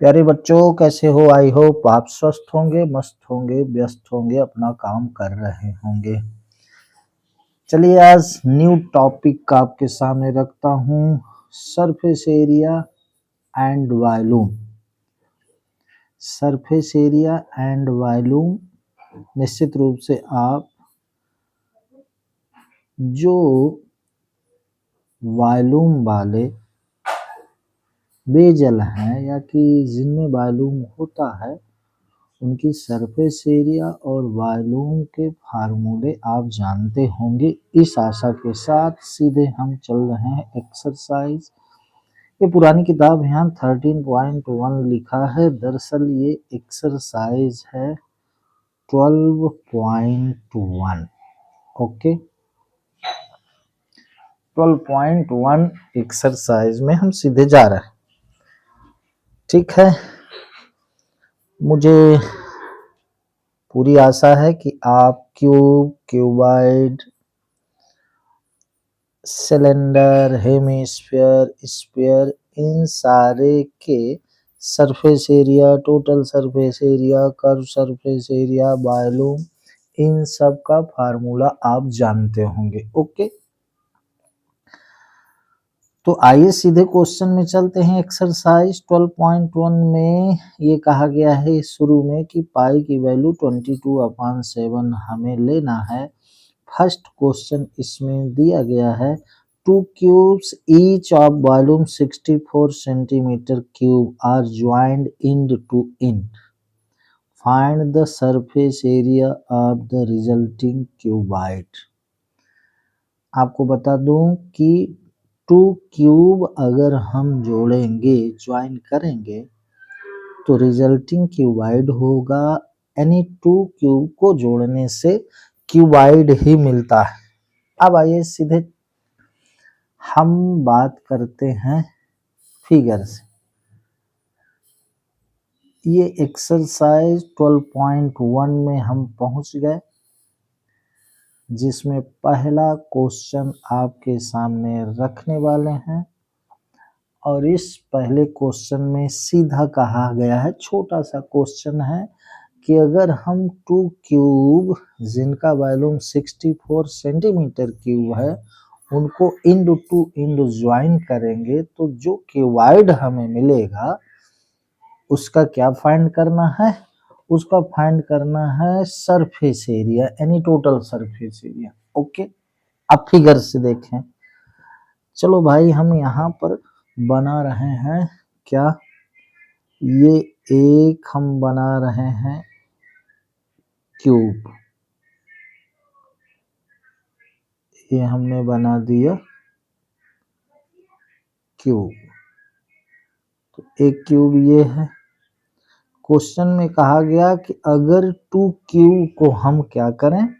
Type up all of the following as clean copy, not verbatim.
प्यारे बच्चों, कैसे हो? आई होप आप स्वस्थ होंगे, मस्त होंगे, व्यस्त होंगे, अपना काम कर रहे होंगे। चलिए आज न्यू टॉपिक आपके सामने रखता हूँ, surface area and volume. Surface area and volume निश्चित रूप से आप जो वॉल्यूम वाले बेजल हैं या कि जिनमें वॉल्यूम होता है उनकी सरफेस एरिया और वॉल्यूम के फार्मूले आप जानते होंगे। इस आशा के साथ सीधे हम चल रहे हैं एक्सरसाइज। ये पुरानी किताब है, यहाँ 13.1 लिखा है, दरअसल ये एक्सरसाइज है 12.1। ओके, 12.1 एक्सरसाइज में हम सीधे जा रहे हैं। ठीक है, मुझे पूरी आशा है कि आप cube, cuboid, cylinder, hemisphere, sphere, इन सारे के surface area, total surface area, curve surface area, volume, इन सब का फार्मूला आप जानते होंगे। ओके, तो आइए सीधे क्वेश्चन में चलते हैं। एक्सरसाइज 12.1 में ये कहा गया है शुरू में कि पाई की वैल्यू 22/7 हमें लेना है। फर्स्ट क्वेश्चन इसमें दिया गया है, two cubes each of volume 64 centimetre cube are joined end to end, find the surface area of the resulting cuboid. आपको बता दूं कि टू क्यूब अगर हम जोड़ेंगे, ज्वाइन करेंगे, तो रिजल्टिंग क्यूबॉइड होगा। यानी टू क्यूब को जोड़ने से क्यूबॉइड ही मिलता है। अब आइए सीधे हम बात करते हैं फिगर से। ये एक्सरसाइज 12.1 में हम पहुंच गए, जिसमें पहला क्वेश्चन आपके सामने रखने वाले हैं। और इस पहले क्वेश्चन में सीधा कहा गया है, छोटा सा क्वेश्चन है कि अगर हम टू क्यूब जिनका वॉल्यूम 64 सेंटीमीटर क्यूब है उनको इंड टू इंड ज्वाइन करेंगे तो जो क्यूबॉइड हमें मिलेगा उसका क्या फाइंड करना है? उसका फाइंड करना है सरफेस एरिया, यानी टोटल सरफेस एरिया। ओके, अब फिगर से देखें। चलो भाई, हम यहाँ पर बना रहे हैं क्या, ये एक हम बना रहे हैं क्यूब, ये हमने बना दिया क्यूब। तो एक क्यूब ये है। क्वेश्चन में कहा गया कि अगर टू क्यूब को हम क्या करें,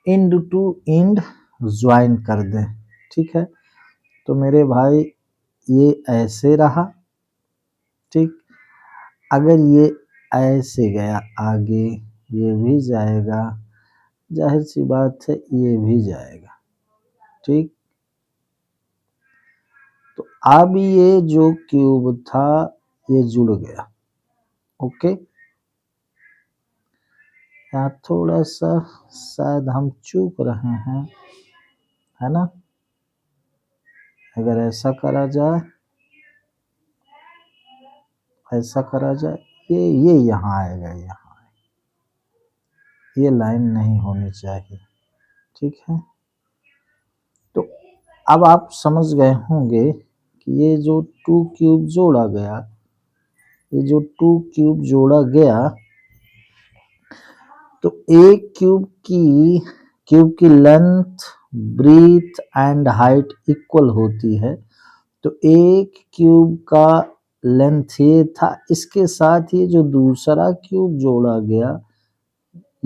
इंड टू इंड ज्वाइन कर दें। ठीक है, तो मेरे भाई ये ऐसे रहा। ठीक, अगर ये ऐसे गया आगे, ये भी जाएगा, जाहिर सी बात है ये भी जाएगा। ठीक, तो अब ये जो क्यूब था ये जुड़ गया। ओके, यहाँ थोड़ा सा शायद हम चूक रहे हैं, है ना? अगर ऐसा करा जाए, ऐसा करा जाए, ये यहाँ आएगा, यहाँ ये लाइन नहीं होनी चाहिए। ठीक है, तो अब आप समझ गए होंगे कि ये जो टू क्यूब जोड़ा गया, ये जो टू क्यूब जोड़ा गया, तो एक क्यूब की length, breadth and height equal होती है। तो एक क्यूब का लेंथ ये था, इसके साथ ये जो दूसरा क्यूब जोड़ा गया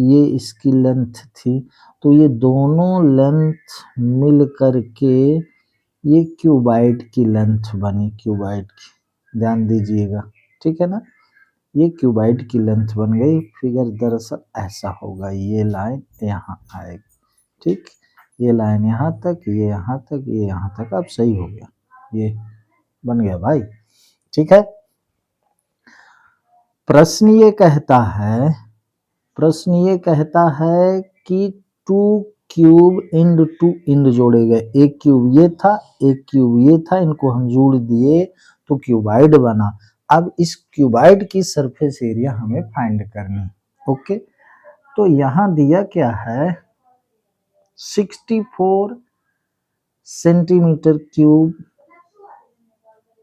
ये इसकी लेंथ थी, तो ये दोनों लेंथ मिल करके ये क्यूबॉइड की लेंथ बनी, क्यूबॉइड की, ध्यान दीजिएगा। ठीक है ना, ये क्यूबॉइड की लेंथ बन गई। फिगर दरअसल ऐसा होगा, ये लाइन यहाँ आएगी। ठीक, ये लाइन यहाँ तक, ये यहाँ तक, ये यहाँ तक। अब सही हो गया, ये बन गया भाई। ठीक है, प्रश्न ये कहता है कि 2 क्यूब इंड टू इंड जोड़े गए, एक क्यूब ये था एक क्यूब ये था, इनको हम जोड़ दिए तो क्यूबाइड बना। अब इस क्यूबाइड की सरफेस एरिया हमें फाइंड करनी। ओके, तो यहां दिया क्या है 64 सेंटीमीटर क्यूब,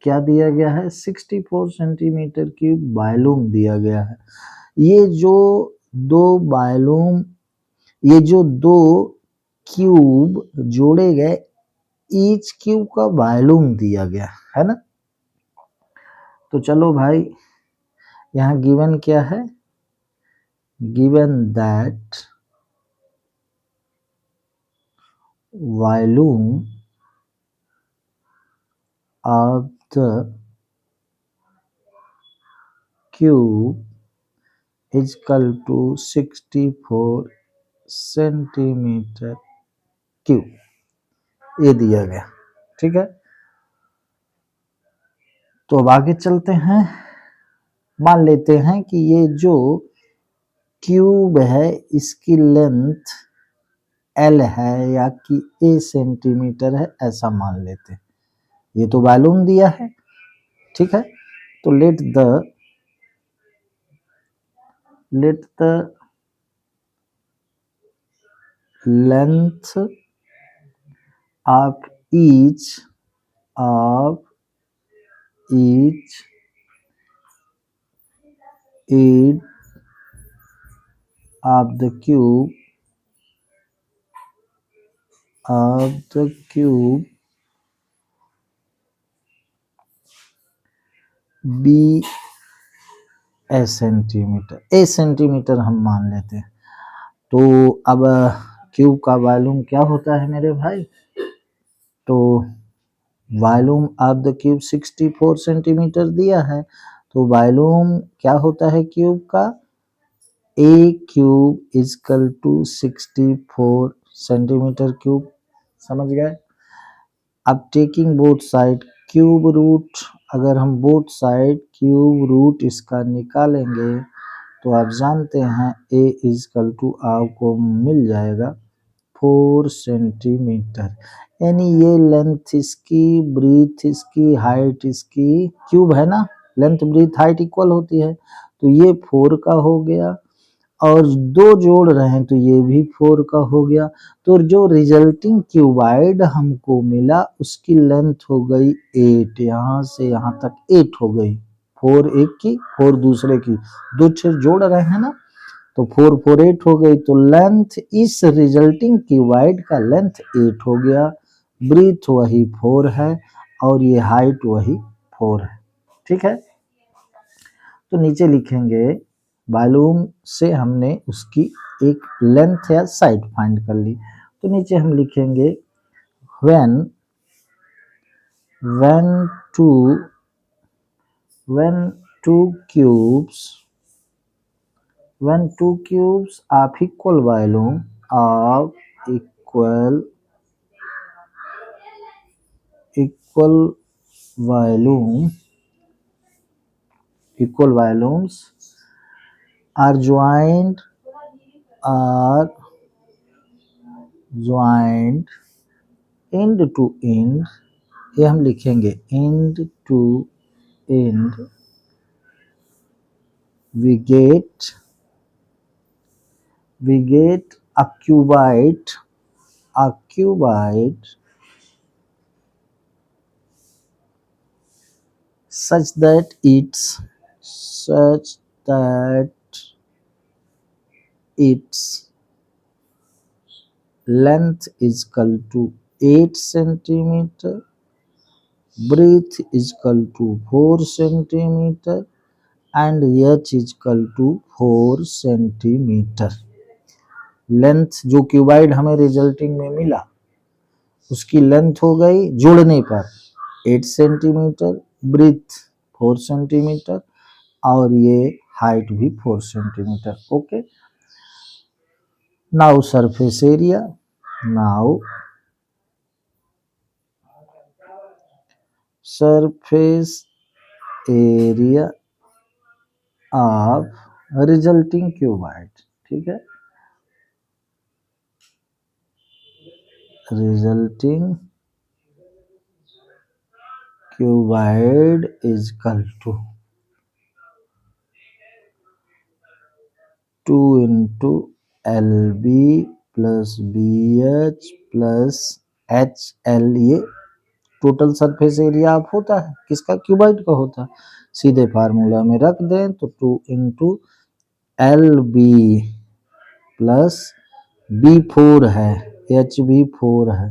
क्या दिया गया है 64 सेंटीमीटर क्यूब वॉल्यूम दिया गया है। ये जो दो क्यूब जोड़े गए, ईच क्यूब का वॉल्यूम दिया गया है ना। तो चलो भाई यहाँ गिवन क्या है, given that volume of the cube is equal to 64 centimetre cube, ये दिया गया। ठीक है, तो अब आगे चलते हैं। मान लेते हैं कि ये जो क्यूब है इसकी लेंथ L है या कि A सेंटीमीटर है, ऐसा मान लेते हैं। ये तो वॉल्यूम दिया है, ठीक है। तो let the length of each of edge of the cube be a centimetre हम मान लेते हैं। तो अब क्यूब का वॉल्यूम क्या होता है मेरे भाई, तो volume of the cube 64 centimetre दिया है, तो वॉल्यूम क्या होता है क्यूब का, a cube is equal to 64 centimetre cube. समझ गए। अब taking both side cube root, अगर हम बोथ साइड क्यूब रूट इसका निकालेंगे तो आप जानते हैं ए इज इक्वल टू आपको मिल जाएगा 4 सेंटीमीटर, यानी ये लेंथ इसकी, ब्रीथ इसकी, हाइट इसकी, क्यूब है ना, लेंथ ब्रीथ हाइट इक्वल होती है, तो ये 4 का हो गया और दो जोड़ रहे हैं तो ये भी 4 का हो गया। तो जो रिजल्टिंग क्यूबाइड हमको मिला उसकी लेंथ हो गई 8, यहाँ से यहाँ तक 8 हो गई, 4 एक की 4 दूसरे की, दो छेद जोड़ रहे हैं ना, तो 4 4 8 हो गई। तो लेंथ इस रिजल्टिंग क्यूबाइड का लेंथ 8 हो गया, ब्रीथ वही 4 है और ये हाइट वही 4 है। ठीक है, तो नीचे लिखेंगे वॉल्यूम से हमने उसकी एक लेंथ या साइड फाइंड कर ली, तो नीचे हम लिखेंगे when two cubes of equal volume equal volumes are joined end to end, ये हम लिखेंगे end to end, we get a cuboid such that its length is equal to 8 centimeter, breadth is equal to 4 centimeter and h is equal to 4 centimeter। Length जो cuboid हमें resulting में मिला उसकी length हो गई जोड़ने पर 8 सेंटीमीटर, ब्रीथ 4 सेंटीमीटर और ये हाइट भी 4 centimetre. Okay, now surface area, surface area of resulting cuboid, ठीक है, resulting cuboid is equal to 2 into LB plus BH plus HL। ये टोटल सरफेस एरिया आप होता है किसका, क्यूबाइड का होता है। सीधे फार्मूला में रख दें तो 2 इंटू LB प्लस B4 है, HB4 है,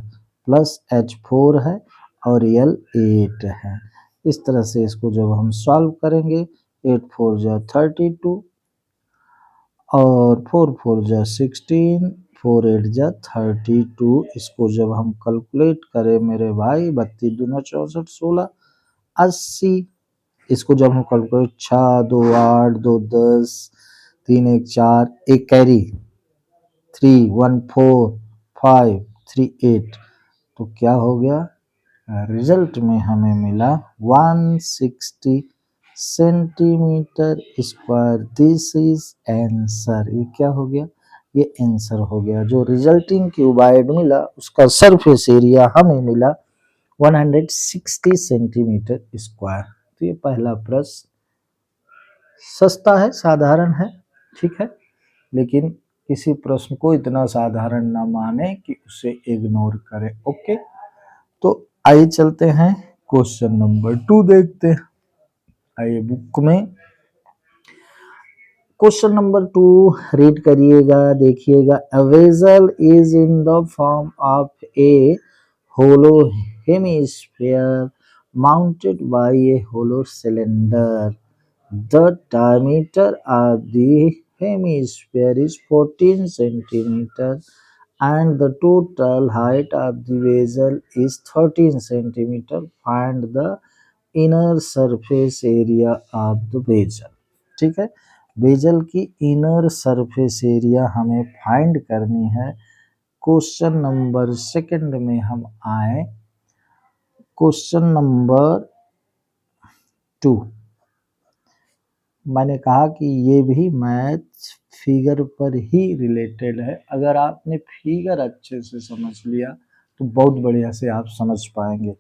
प्लस H4 है और L8 है। इस तरह से इसको जब हम सॉल्व करेंगे 8 4 जा 32 और 4 4 जा 16, 4 8 जा 32। इसको जब हम कैलकुलेट करें मेरे भाई 32 दूना 64 16 80। इसको जब हम कैलकुलेट 6 2 8 2 10 3 1 4 एक कैरी 3 1 4 5 3 8, तो क्या हो गया, रिजल्ट में हमें मिला 160 centimetre square. This is answer. ये क्या हो गया, ये आंसर हो गया। जो रिजल्टिंग क्यूबाइड मिला उसका सरफेस एरिया हमें मिला 160 सेंटीमीटर स्क्वायर। तो ये पहला प्रश्न सस्ता है, साधारण है, ठीक है, लेकिन किसी प्रश्न को इतना साधारण ना माने कि उसे इग्नोर करें। ओके, तो आइए चलते हैं क्वेश्चन नंबर 2 देखते हैं। आइए बुक में क्वेश्चन नंबर 2 रीड करिएगा, देखिएगा। A vessel is in the form of a hollow hemisphere mounted by a hollow cylinder. The diameter of the hemisphere is 14 centimeter and the total height of the vessel is 13 centimeter. Find the inner surface area of the vessel। ठीक है, vessel की inner surface area हमें find करनी है। Question number 2 में हम आए, question number 2। मैंने कहा कि ये भी मैथ फिगर पर ही रिलेटेड है। अगर आपने फिगर अच्छे से समझ लिया तो बहुत बढ़िया से आप समझ पाएंगे।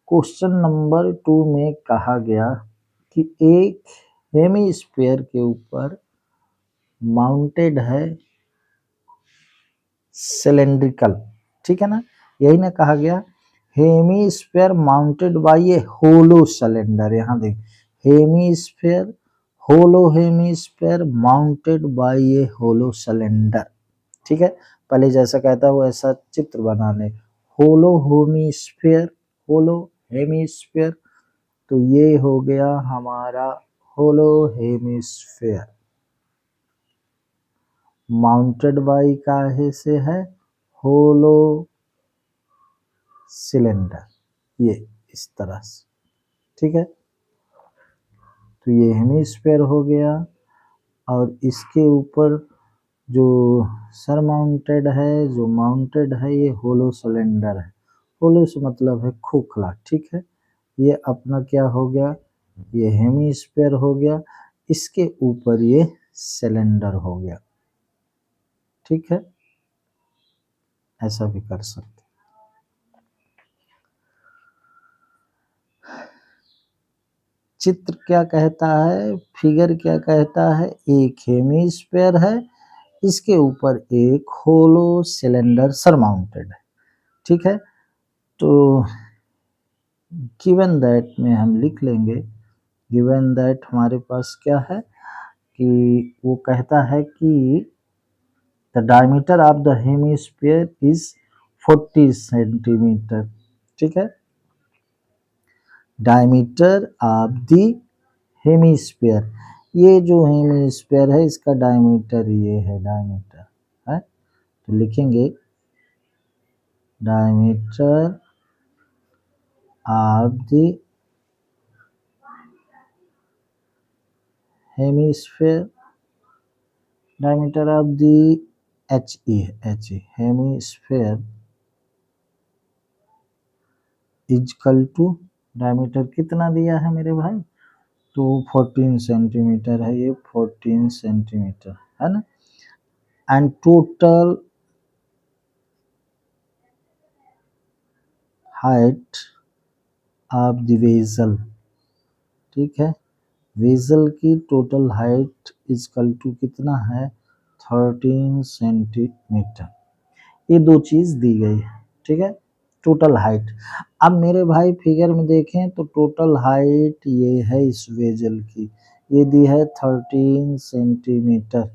क्वेश्चन नंबर 2 में कहा गया कि एक हेमिस्फीयर के ऊपर माउंटेड है सिलेंड्रिकल, ठीक है ना, यही ना कहा गया, hemisphere mounted by a hollow cylinder. यहाँ देख, hemisphere hollow hemisphere mounted by a hollow cylinder, ठीक है। पहले जैसा कहता है वैसा चित्र बना ले, होलो हेमिस्फीयर, होलो हेमिस्फीयर, तो ये हो गया हमारा होलो हेमिस्फीयर माउंटेड बाय काहे से है, होलो सिलेंडर, ये इस तरह से, ठीक है। तो ये हेमिस्फीयर हो गया और इसके ऊपर जो सर माउंटेड है, जो माउंटेड है ये होलो सिलेंडर है। होलो से मतलब है खोखला, ठीक है। ये अपना क्या हो गया, ये हेमिस्फीयर हो गया, इसके ऊपर ये सिलेंडर हो गया, ठीक है, ऐसा भी कर सकते। चित्र क्या कहता है, फिगर क्या कहता है, एक हेमिस्फीयर है, इसके ऊपर एक होलो सिलेंडर सरमाउंटेड है, ठीक है। तो गिवन दैट में हम लिख लेंगे, गिवन दैट हमारे पास क्या है कि वो कहता है कि the diameter of the hemisphere is 40 centimetre, ठीक है। डायमीटर ऑफ द हेमिस्फीयर, ये जो हेमिस्फीयर है इसका डायमीटर ये है, डायमीटर है, तो लिखेंगे diameter of the hemisphere, diameter of the HE hemisphere equal to, diameter कितना दिया है मेरे भाई, तो 14 सेंटीमीटर है, ये 14 सेंटीमीटर है ना। And total height of the vessel, ठीक है, वेसल की टोटल हाइट इजकल टू कितना है 13 सेंटीमीटर। ये दो चीज दी गई है, ठीक है, टोटल हाइट। अब मेरे भाई फिगर में देखें तो टोटल हाइट ये है इस वेजल की, ये दी है 13 सेंटीमीटर,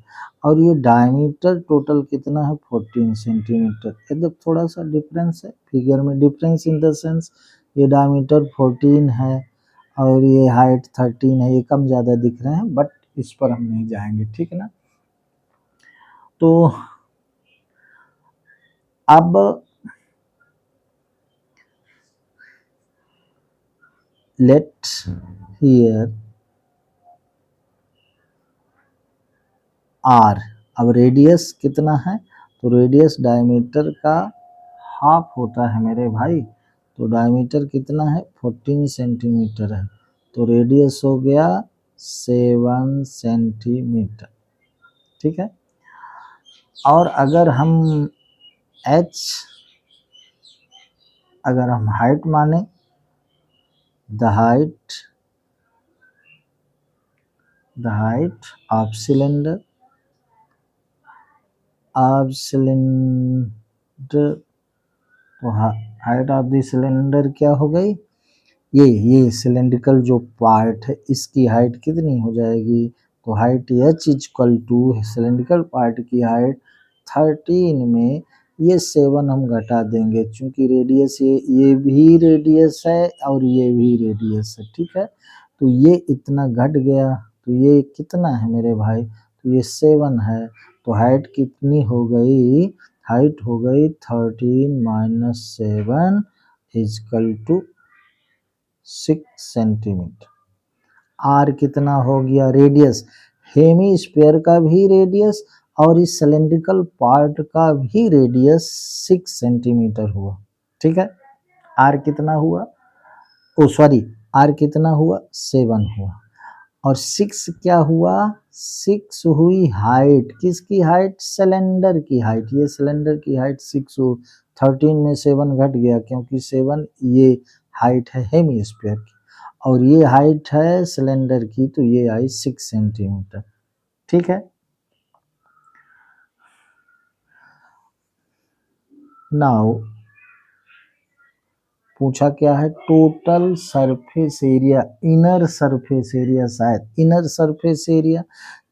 और ये डायमीटर टोटल कितना है 14 सेंटीमीटर। एकदम थोड़ा सा डिफरेंस है फिगर में, डिफरेंस इन द सेंस ये डायमीटर 14 है और ये हाइट 13 है, ये कम ज़्यादा दिख रहे हैं, बट इस पर हम नहीं जाएंगे, ठीक है ना। तो अब लेट हियर आर, अब रेडियस कितना है, तो रेडियस डायमीटर का हाफ होता है मेरे भाई, तो डायमीटर कितना है 14 सेंटीमीटर है, तो रेडियस हो गया 7 सेंटीमीटर, ठीक है। और अगर हम h, अगर हम हाइट माने, द हाइट ऑफ सिलेंडर, तो हाइट ऑफ द सिलेंडर क्या हो गई, ये सिलेंड्रिकल जो पार्ट है इसकी हाइट कितनी हो जाएगी, तो height h equal to cylindrical part की हाइट 13 में ये 7 हम घटा देंगे, क्योंकि रेडियस ये भी रेडियस है और ये भी रेडियस है, ठीक है। तो ये इतना घट गया, तो ये कितना है मेरे भाई, तो ये 7 है, तो हाइट कितनी हो गई, हाइट हो गई 13 minus 7 is equal to 6 centimetre. R कितना हो गया, रेडियस, हेमी स्फीयर का भी रेडियस और इस सिलेंड्रिकल पार्ट का भी रेडियस 6 सेंटीमीटर हुआ, ठीक है। आर कितना हुआ, ओ सॉरी, आर कितना हुआ 7 हुआ, और 6 क्या हुआ, 6 हुई हाइट, किसकी हाइट, सिलेंडर की हाइट, ये सिलेंडर की हाइट 6 हो, 13 में 7 घट गया क्योंकि 7 ये हाइट है हेमी स्फीयर की और ये हाइट है सिलेंडर की, तो ये आई 6 सेंटीमीटर, ठीक है। नाउ पूछा क्या है, total surface area, inner surface area, शायद इनर सरफेस एरिया,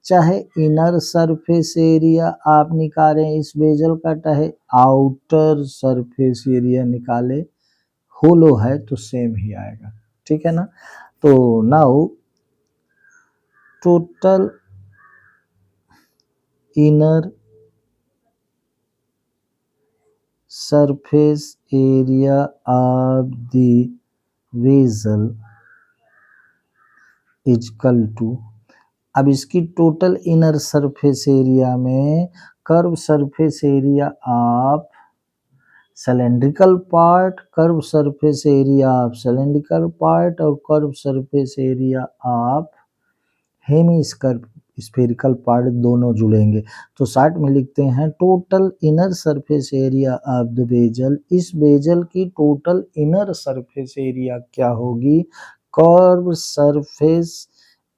चाहे इनर सरफेस एरिया आप निकालें इस बेजल का, चाहे आउटर सरफेस एरिया निकाले, होलो है तो सेम ही आएगा, ठीक है ना। तो now total inner surface area of the vessel is equal to, अब इसकी टोटल इनर सरफेस एरिया में curve surface area of cylindrical part, curve surface area of cylindrical part और curve surface area of hemispherical part दोनों जुड़ेंगे, तो short में लिखते हैं total inner surface area of the vessel, इस vessel की टोटल इनर सरफेस एरिया क्या होगी, curve surface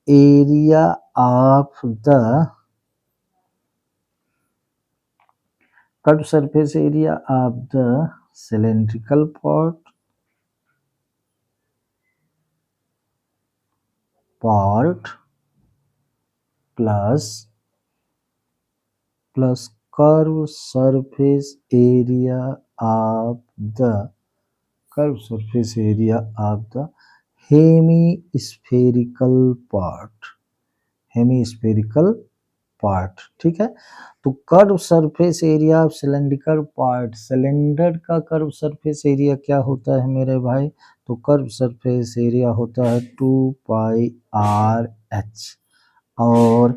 area of the curved surface area of the cylindrical part plus curved surface area of the curved surface area of the hemispherical part, ठीक है। तो curve surface area of cylindrical part, cylinder का curve surface area क्या होता है मेरे भाई, तो कर्व सरफेस एरिया होता है 2 पाई आर एच, और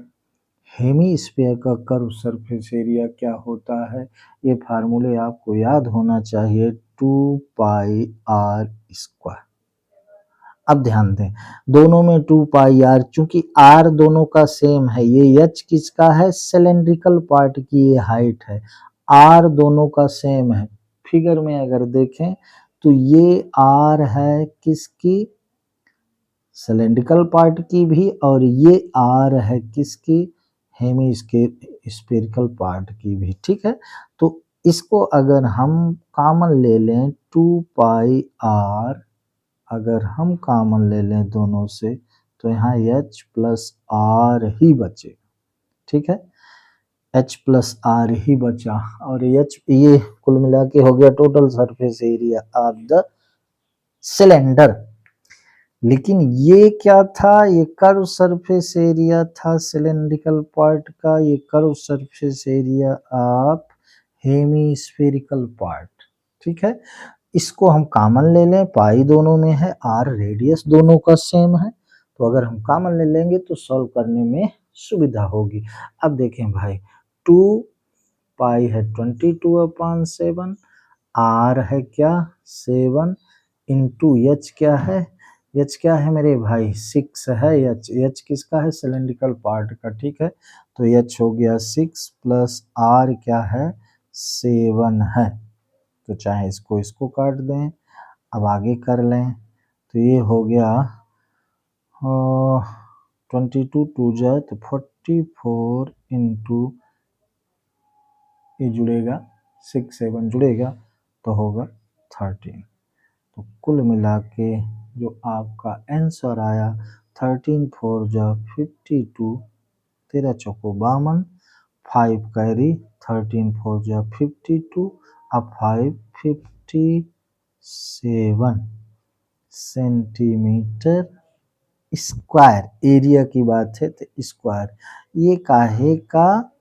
हेमीस्फीयर का कर्व सरफेस एरिया क्या होता है, ये फार्मूले आपको याद होना चाहिए, 2 पाई आर स्क्वायर। अब ध्यान दें, दोनों में 2 पाई आर, चूंकि आर दोनों का सेम है, ये एच किसका है, सिलेंड्रिकल पार्ट की ये हाइट है, आर दोनों का सेम है। फिगर में अगर देखें तो ये आर है किसकी, सिलेंड्रिकल पार्ट की भी, और ये आर है किसकी, हेमी स्फेरिकल पार्ट की भी। ठीक है, तो इसको अगर हम कॉमन ले लें 2 पाई आर, अगर हम कॉमन ले लें दोनों से तो यहाँ h प्लस आर ही बचेगा। ठीक है, h प्लस आर ही बचा, और h ये कुल मिला के हो गया total surface area of the cylinder. लेकिन ये क्या था, ये कर्व सरफेस एरिया था सिलेंड्रिकल पार्ट का, ये curve surface area of hemispherical part. ठीक है, इसको हम कॉमन ले लें, पाई दोनों में है, आर रेडियस दोनों का सेम है, तो अगर हम कॉमन ले लेंगे तो सॉल्व करने में सुविधा होगी। अब देखें भाई, 2 पाई है 22/7, आर है क्या 7, इंटू एच क्या है, एच क्या है मेरे भाई 6 है, एच किसका है, सिलेंड्रिकल पार्ट का। ठीक है, तो एच हो गया 6 प्लस आर क्या है 7 है, तो चाहे इसको काट दें। अब आगे कर लें तो ये हो गया 22 2 जा तो 44 इंटू ये जुड़ेगा 6 7 जुड़ेगा तो होगा 13। तो कुल मिला के जो आपका आंसर आया 13 4 जा 52, 13 चौको 52, 5 कैरी 13 4 जा 52, अब 5 57 सेंटीमीटर स्क्वायर, एरिया की बात है तो स्क्वायर, ये काहे का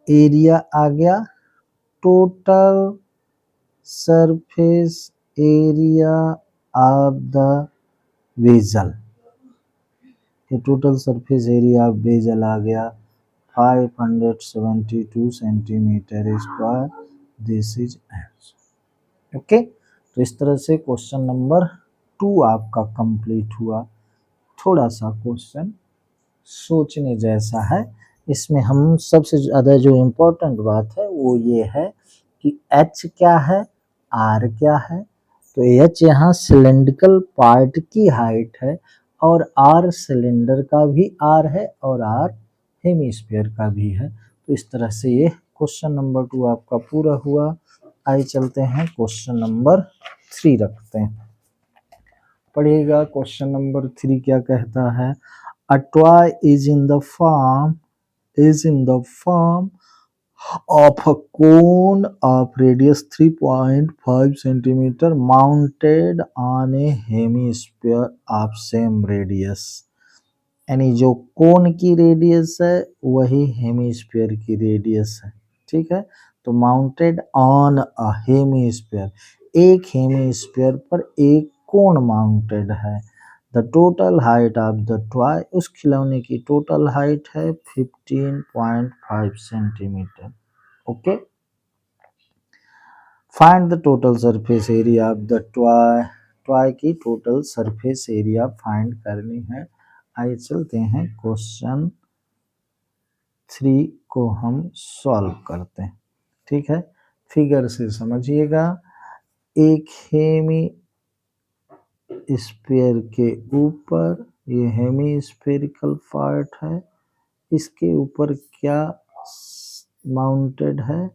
एरिया आ गया, total surface area of the vessel, ये total surface area of vessel आ गया 572 centimetre square, this is answer. Okay, तो इस तरह से क्वेश्चन नंबर 2 आपका कंप्लीट हुआ। थोड़ा सा क्वेश्चन सोचने जैसा है, इसमें हम सबसे ज़्यादा जो इम्पोर्टेंट बात है वो ये है कि h क्या है, r क्या है। तो h यहाँ सिलेंड्रिकल पार्ट की हाइट है, और r सिलेंडर का भी r है, और r हेमीस्फीयर का भी है। तो इस तरह से ये क्वेश्चन नंबर 2 आपका पूरा हुआ। आइए चलते हैं क्वेश्चन नंबर 3 रखते हैं, पढ़िएगा। क्वेश्चन नंबर 3 क्या कहता है, a toy is in the form of a cone of radius 3.5 centimeter mounted on a hemisphere of same radius। यानी जो कोन की रेडियस है वही हेमीस्फीयर की रेडियस है। ठीक है, तो माउंटेड ऑन अ हेमीस्फीयर, एक हेमीस्फीयर पर एक कोन माउंटेड है। The total height of the toy, उस खिलौने की टोटल हाइट है 15.5 centimetre. Okay, find the total surface area of the toy, toy की टोटल सरफेस एरिया फाइंड करनी है। आइए चलते हैं क्वेश्चन 3 को हम सॉल्व करते हैं। ठीक है, फिगर से समझिएगा, एक हेमी स्फीयर के ऊपर, ये हेमी स्फेरिकल पार्ट है, इसके ऊपर क्या माउंटेड है,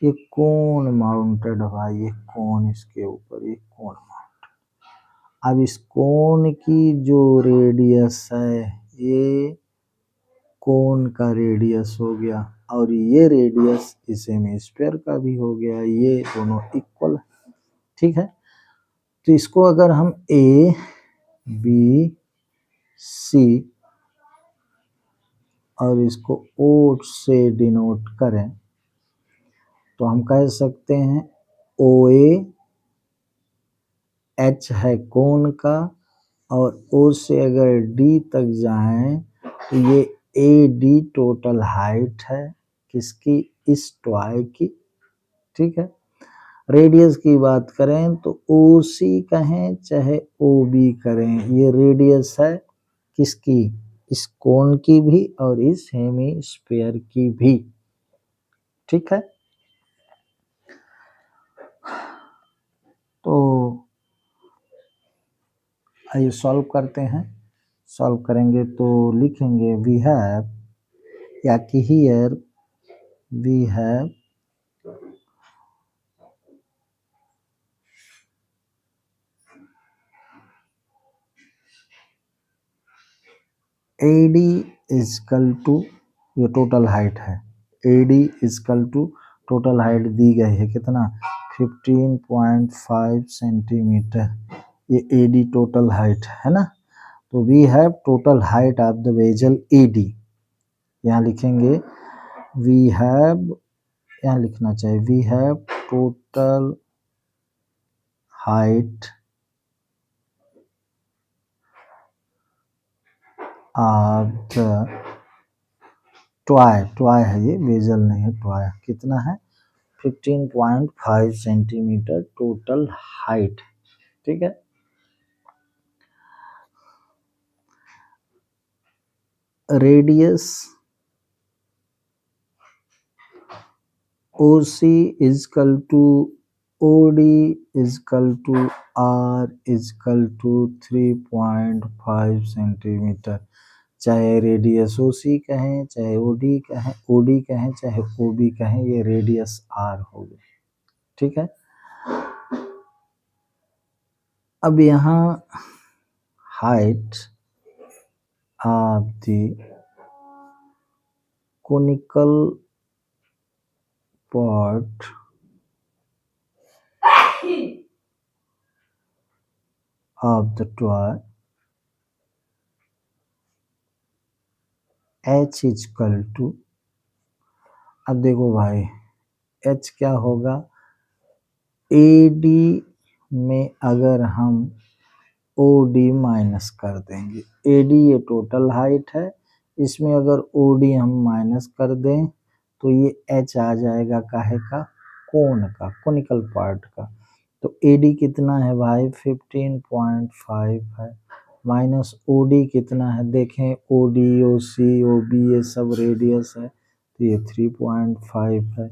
ये कोन माउंटेड है, ये कोन इसके ऊपर, ये कोन माउंटेड। अब इस कोन की जो रेडियस है, ये कोन का रेडियस हो गया, और ये रेडियस इस हेमिस्फीयर का भी हो गया, ये दोनों इक्वल है। ठीक है, तो इसको अगर हम ए बी सी और इसको ओ से डिनोट करें तो हम कह सकते हैं ओ ए एच है कोन का, और ओ से अगर डी तक जाएं तो ये ए डी टोटल हाइट है किसकी, इस टॉय की। ठीक है, रेडियस की बात करें तो OC कहें चाहे OB करें, ये रेडियस है किसकी, इस कोन की भी और इस हेमिस्फीयर की भी, ठीक है। तो आइए सॉल्व करते हैं। सॉल्व करेंगे तो लिखेंगे वी हैव, या कि here we have AD is equal to, ये टोटल हाइट है, AD is equal to total height दी गई है कितना 15.5 सेंटीमीटर, ये AD टोटल हाइट है ना। तो we have total height of the vessel AD, यहाँ लिखेंगे वी हैव, यहाँ लिखना चाहिए we have total height of the toy है, ये वेसल नहीं है, टॉय कितना है 15.5 सेंटीमीटर टोटल हाइट, ठीक है। Radius OC is equal to OD is equal to R is equal to 3.5 centimetre, चाहे रेडियस OC कहें चाहे OD कहें चाहे OB कहें, ये रेडियस R हो गई, ठीक है। अब यहाँ height of the conical part of the toy H is equal to, अब देखो भाई H क्या होगा, AD में अगर हम OD माइनस कर देंगे, AD ये टोटल हाइट है, इसमें अगर OD हम माइनस कर दें तो ये H आ जाएगा काहे का, कोन का, कोनिकल पार्ट का। तो AD कितना है भाई 15.5 है, माइनस OD कितना है देखें, OD OC OB ये सब रेडियस है, तो ये 3.5 है,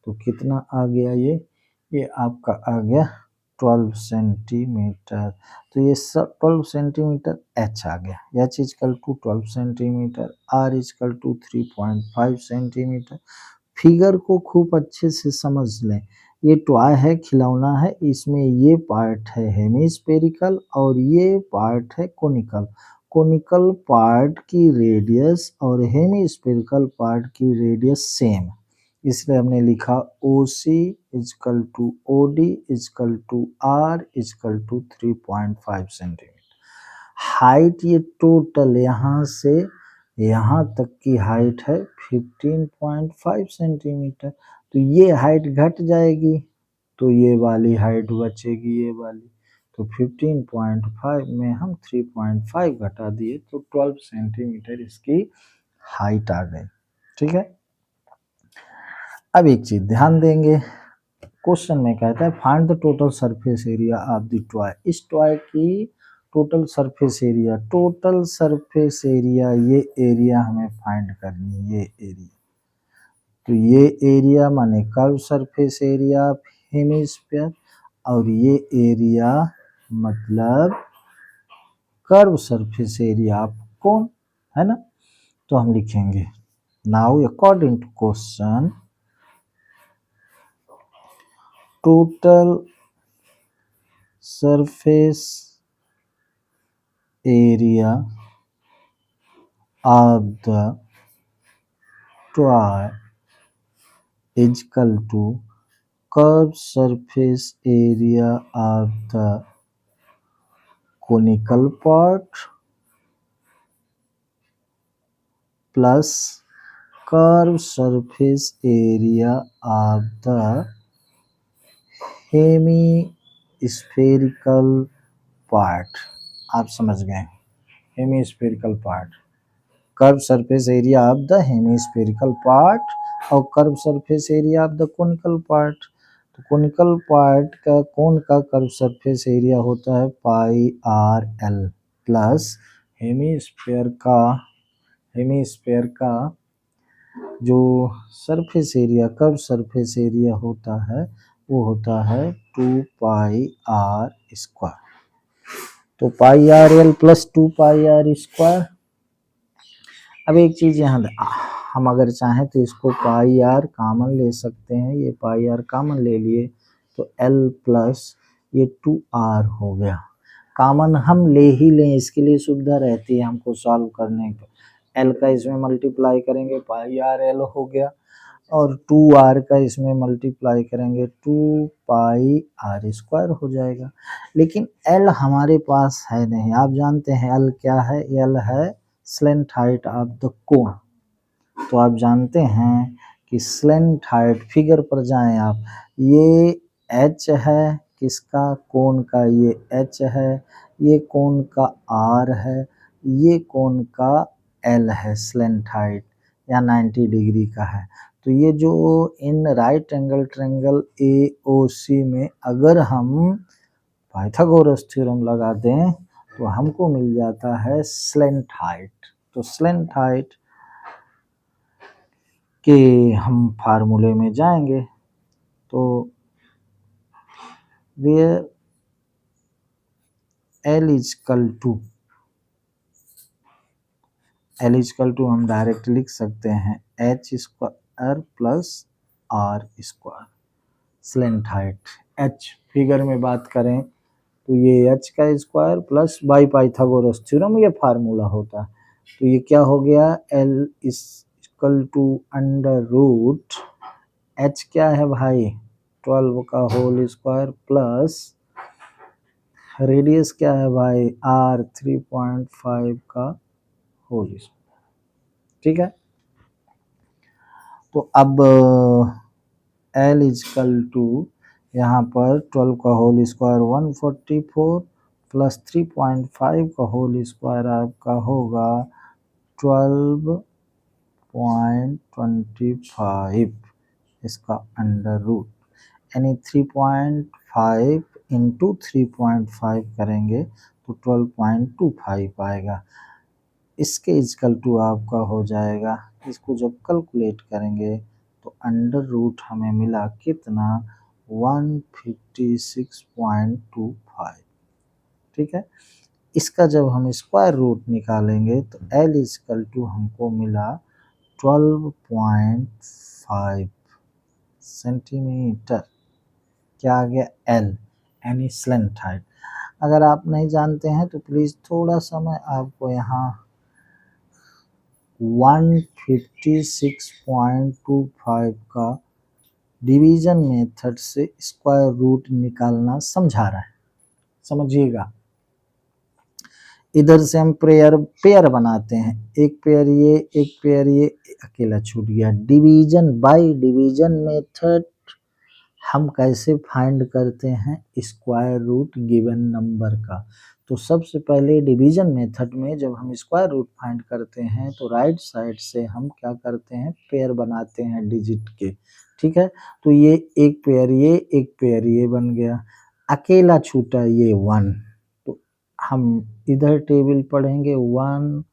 तो कितना आ गया ये आपका आ गया 12 सेंटीमीटर। तो ये सब 12 सेंटीमीटर H आ गया, H is equal to 12 centimetre, R is equal to 3.5 centimetre. Figure को खूब अच्छे से समझ लें, ये टॉय है, खिलौना है, इसमें ये पार्ट है हेमिस्फेरिकल और ये पार्ट है कोनिकल। कोनिकल पार्ट की रेडियस और हेमिस्फेरिकल पार्ट की रेडियस सेम, इसलिए हमने लिखा OC is equal to OD is equal to R is equal to 3.5 centimetre. Height ये टोटल यहाँ से यहाँ तक की हाइट है 15.5 सेंटीमीटर, तो ये हाइट घट जाएगी तो ये वाली हाइट बचेगी, ये वाली, तो 15.5 में हम 3.5 घटा दिए तो 12 सेंटीमीटर इसकी हाइट आ गई, ठीक है। अब एक चीज ध्यान देंगे, क्वेश्चन में कहता है find the total surface area of the toy, इस टॉय की total surface area, total surface area ये एरिया हमें फाइंड करनी है, ये एरिया, तो ये एरिया माने curve surface area of hemisphere, और ये एरिया मतलब curve surface area of cone, है ना। तो हम लिखेंगे now according to question total surface area of the toy is equal to curved surface area of the conical part plus curved surface area of the hemispherical part, आप समझ गए, hemispherical part, curve surface area of the hemispherical part और curve surface area of the conical part. तो conical part का cone का curve surface area होता है pi R L plus hemisphere का जो surface area curve surface area होता है वो होता है 2 पाई आर स्क्वायर। तो pi R L plus 2 pi are square. अब एक चीज यहाँ हम अगर चाहें तो इसको पाई आर कॉमन ले सकते हैं, ये पाई आर कॉमन ले लिए तो एल प्लस ये 2 आर हो गया। कॉमन हम ले ही लें, इसके लिए सुविधा रहती है हमको सॉल्व करने पर। एल का इसमें मल्टीप्लाई करेंगे पाई आर एल हो गया और 2 आर का इसमें मल्टीप्लाई करेंगे 2 पाई आर स्क्वायर हो जाएगा। लेकिन एल हमारे पास है नहीं, आप जानते हैं एल क्या है, एल है slant height of the cone. तो आप जानते हैं कि स्लेंट हाइट, फिगर पर जाएं आप, ये एच है किसका, कोन का, ये एच है, ये कोन का आर है, ये कोन का एल है, स्लेंट हाइट या 90 डिग्री का है। तो ये जो in right angle triangle AOC में अगर हम पाइथागोरस थ्योरम लगा दें तो हमको मिल जाता है स्लेंट हाइट। तो स्लेंट हाइट के हम फार्मूले में जाएंगे तो where L is equal to हम डायरेक्ट लिख सकते हैं H square plus R square. Slant height H figure में बात करें तो ये H का square plus by Pythagoras theorem ये फार्मूला होता है। तो ये क्या हो गया, L is equal to under root H क्या है भाई 12 का होल स्क्वायर प्लस रेडियस क्या है भाई R 3.5 का होल स्क्वायर। ठीक है, तो अब L इज इक्वल टू यहाँ पर 12 का होल स्क्वायर 144 प्लस 3.5 का होल स्क्वायर आपका होगा 12.25 इसका अंडर रूट, यानी 3.5 इंटू 3.5 करेंगे तो 12.25 आएगा। इसके इक्वल टू आपका हो जाएगा, इसको जब कैलकुलेट करेंगे तो अंडर रूट हमें मिला कितना 156.25। ठीक है, इसका जब हम स्क्वायर रूट निकालेंगे तो L इक्वल टू हमको मिला 12.5 सेंटीमीटर। क्या आ गया L यानी स्लेंट हाइट। अगर आप नहीं जानते हैं तो प्लीज थोड़ा सा मैं आपको यहाँ 156.25 का डिवीजन मेथड से स्क्वायर रूट निकालना समझा रहा है, समझिएगा। इधर से हम पेयर बनाते हैं, एक पेयर ये एक पेयर ये, अकेला छूट गया। डिवीजन बाय डिवीजन मेथड हम कैसे फाइंड करते हैं स्क्वायर रूट गिवन नंबर का। तो सबसे पहले डिवीजन मेथड में जब हम स्क्वायर रूट फाइंड करते हैं तो राइट साइड से हम क्या करते हैं, पेयर बनाते हैं डिजिट के। ठीक है, तो ये एक पेयर ये बन गया, अकेला छूटा ये 1। तो हम इधर टेबल पढ़ेंगे 1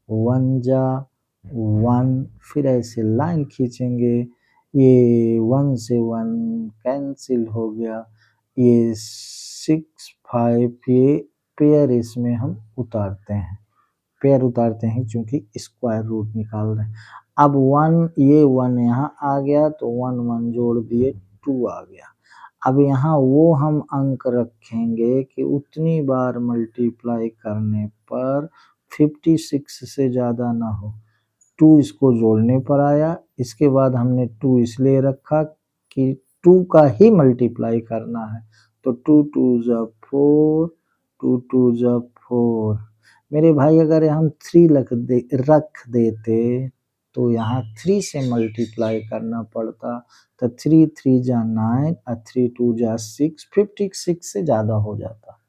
1 जा 1, फिर ऐसे लाइन खींचेंगे, ये 1 से 1 कैंसिल हो गया, ये 6 5 ये पेयर इसमें हम उतारते हैं, क्योंकि स्क्वायर रूट निकाल रहे हैं। अब 1 ये 1 यहाँ आ गया तो 1 1 जोड़ दिए 2 आ गया। अब यहाँ वो हम अंक रखेंगे कि उतनी बार मल्टीप्लाई करने पर 56 से ज़्यादा ना हो। 2 इसको जोड़ने पर आया, इसके बाद हमने 2 इसलिए रखा कि 2 का ही मल्टीप्लाई करना है। तो 2 2 जा 4, 2 2 जा 4। मेरे भाई अगर हम 3 रख देते तो यहाँ 3 से मल्टीप्लाई करना पड़ता, तो 3 3 जा 9 और 3 2 जा 6, 56 से ज़्यादा हो जाता।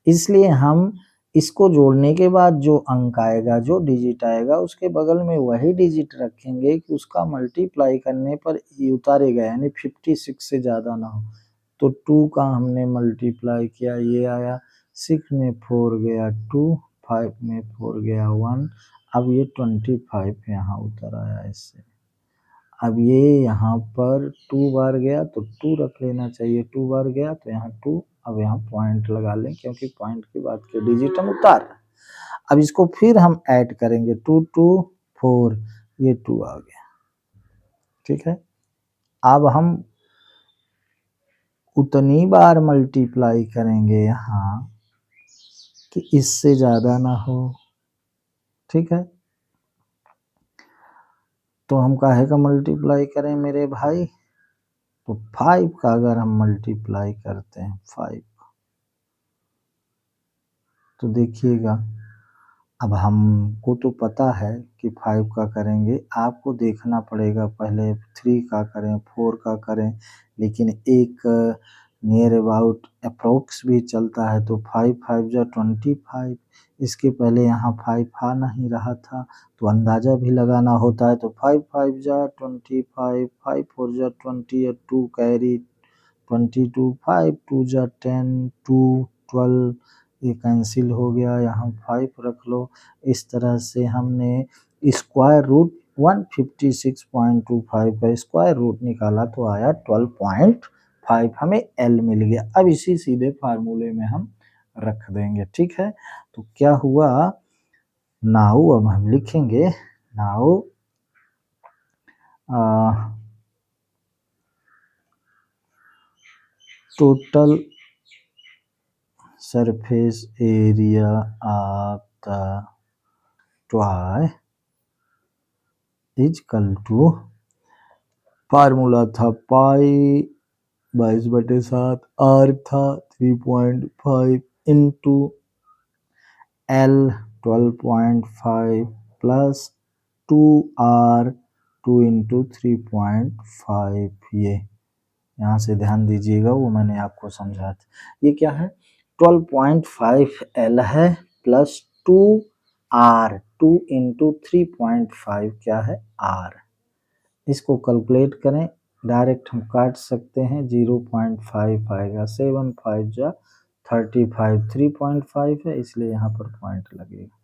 इसलिए हम इसको जोड़ने के बाद जो अंक आएगा, जो डिजिट आएगा, उसके बगल में वही डिजिट रखेंगे कि उसका मल्टीप्लाई करने पर ये उतारेगा, यानी 56 से ज़्यादा ना हो। तो 2 का हमने मल्टीप्लाई किया, ये आया 6 में 4 गया 2, 5 में 4 गया 1, अब ये 25 यहाँ उतर आया इससे। अब ये यहाँ पर 2 बार गया तो 2 रख लेना चाहिए, 2 बार गया तो यहाँ 2, अब यहाँ पॉइंट लगा लें क्योंकि पॉइंट के बाद के डिजिट हम उतार रहे हैं। अब इसको फिर हम ऐड करेंगे, 2 2 4, ये 2 आ गया, ठीक है। अब हम उतनी बार मल्टीप्लाई करेंगे यहाँ कि इससे ज़्यादा ना हो, ठीक है। तो हम काहे का मल्टीप्लाई करें मेरे भाई, तो 5 का अगर हम मल्टीप्लाई करते हैं 5, तो देखिएगा अब हमको तो पता है कि 5 का करेंगे, आपको देखना पड़ेगा पहले 3 का करें, 4 का करें, लेकिन एक नियर अबाउट अप्रोक्स भी चलता है। तो 5 5 जा 25, इसके पहले यहाँ 5 आ नहीं रहा था तो अंदाज़ा भी लगाना होता है। तो 5 5 जा 25, 5 4 जा 20, 2 कैरी 22, 5 2 जा 10, 2 12, ये कैंसिल हो गया, यहाँ 5 रख लो। इस तरह से हमने स्क्वायर रूट 156.25 का स्क्वायर रूट निकाला तो आया 12.5, हमें एल मिल गया। अब इसी सीधे फार्मूले में हम रख देंगे, ठीक है। तो क्या हुआ, नाउ अब हम लिखेंगे, now total surface area of the toy is equal to, formula था पाई 22/7, आर था 3.5 into L 12.5 plus 2R 2 into 3.5, ये यहाँ से ध्यान दीजिएगा, वो मैंने आपको समझा था। ये क्या है, 12.5 L है प्लस 2R, 2 इंटू 3.5 क्या है R। इसको कैलकुलेट करें, डायरेक्ट हम काट सकते हैं, 0.5 आएगा, 7 5 जा 35, 3.5 है इसलिए यहाँ पर पॉइंट लगेगा,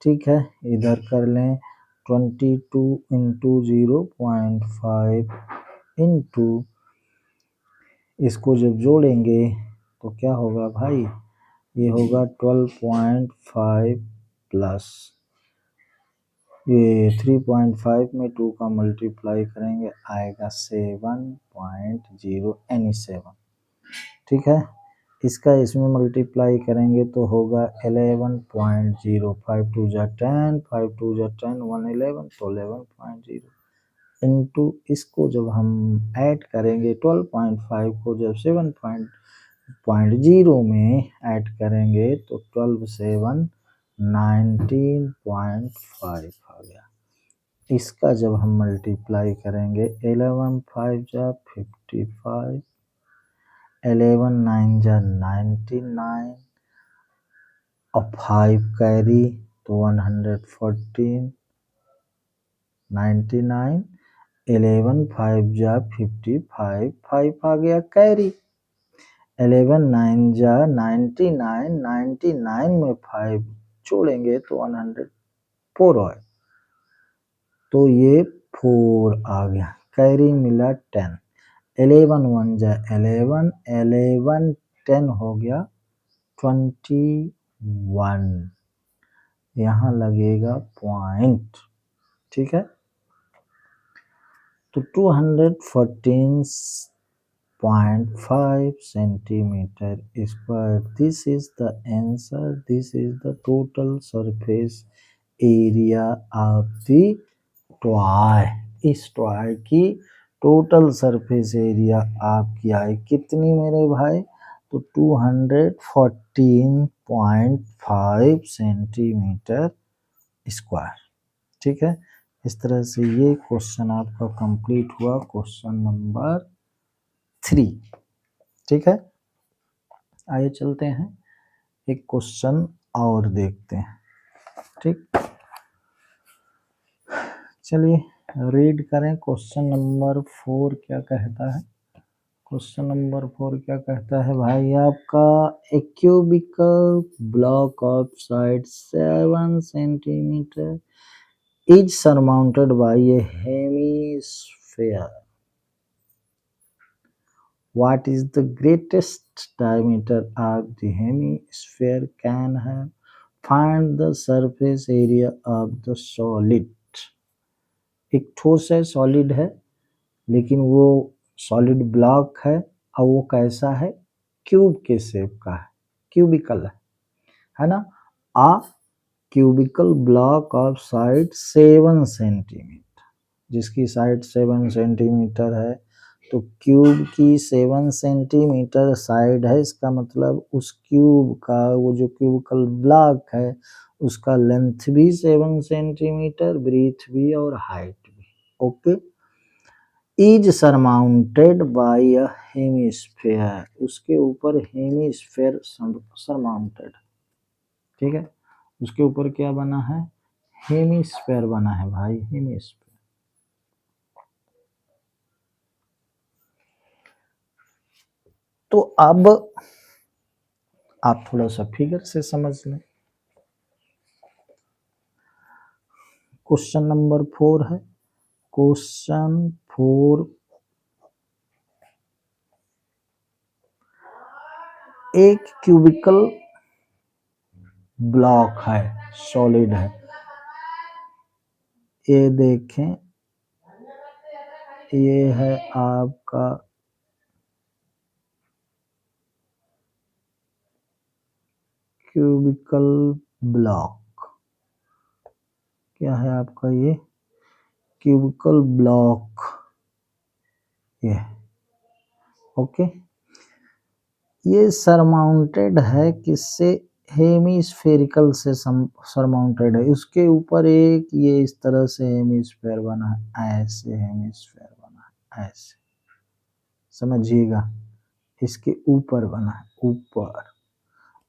ठीक है। इधर कर लें 22 इंटू 0.5 इंटू, इसको जब जोड़ेंगे तो क्या होगा भाई, ये होगा 12.5 प्लस ये 3.5 में 2 का मल्टीप्लाई करेंगे आएगा 7.0 यानी 7, ठीक है। इसका इसमें मल्टीप्लाई करेंगे तो होगा 11.05, 2 जा 10, 5 2 जा 10, 1 11, तो 11.0 इंटू, इसको जब हम ऐड करेंगे 12.5 को जब 7.0 में ऐड करेंगे तो 12 7 19.5 आ गया। इसका जब हम मल्टीप्लाई करेंगे 11 5 जा 55, 11 9 जा 99 और 5 कैरी तो 114, 99, 11 5 जा 55, 5 आ गया कैरी, 11 9 जा 99, 99 में 5 जोड़ेंगे तो 104 है, तो ये 4 आ गया, कैरी मिला 10, 11 1 जा 11, 11 10 हो गया 21, यहाँ लगेगा पॉइंट, ठीक है। तो 214.5 centimeter square, this is the answer, this is the total surface area of the toy। इस टॉय की टोटल सरफेस एरिया आपकी आई कितनी मेरे भाई, तो 214.5 सेंटीमीटर स्क्वायर, ठीक है। इस तरह से ये क्वेश्चन आपका कंप्लीट हुआ, क्वेश्चन नंबर 3, ठीक है। आइए चलते हैं एक क्वेश्चन और देखते हैं। ठीक, चलिए रीड करें। क्वेश्चन नंबर 4 क्या कहता है। क्वेश्चन नंबर 4 क्या कहता है भाई आपका, a cubical block of side 7 centimetre is surmounted by a hemisphere. What is the greatest diameter of the hemisphere can have? Find the surface area of the solid. एक ठोस है, सॉलिड है, लेकिन वो सॉलिड ब्लॉक है और वो कैसा है, क्यूब के शेप का है, क्यूबिकल है ना। A cubical block of side 7 centimetre, जिसकी साइड 7 सेंटीमीटर है, तो क्यूब की 7 सेंटीमीटर साइड है, इसका मतलब उस क्यूब का वो जो क्यूबिकल ब्लॉक है उसका लेंथ भी 7 सेंटीमीटर, ब्रीथ भी और हाइट भी। Okay, is surmounted bye a hemisphere, उसके ऊपर हेमिस्फीयर सरमाउंटेड, ठीक है, उसके ऊपर क्या बना है, हेमिस्फीयर बना है भाई, हेमिस्फीयर। तो अब आप थोड़ा सा फिगर से समझ लें। क्वेश्चन नंबर 4 है, क्वेश्चन 4, एक क्यूबिकल ब्लॉक है, सॉलिड है, ये देखें, ये है आपका क्यूबिकल ब्लॉक, क्या है आपका ये क्यूबिकल ब्लॉक, ये ओके। ये सरमाउंटेड है किससे, हेमिस्फेरिकल से सरमाउंटेड है, उसके ऊपर एक ये इस तरह से हेमिस्फेयर बना है, ऐसे हेमिस्फेयर बना है, ऐसे समझिएगा, इसके ऊपर बना है, ऊपर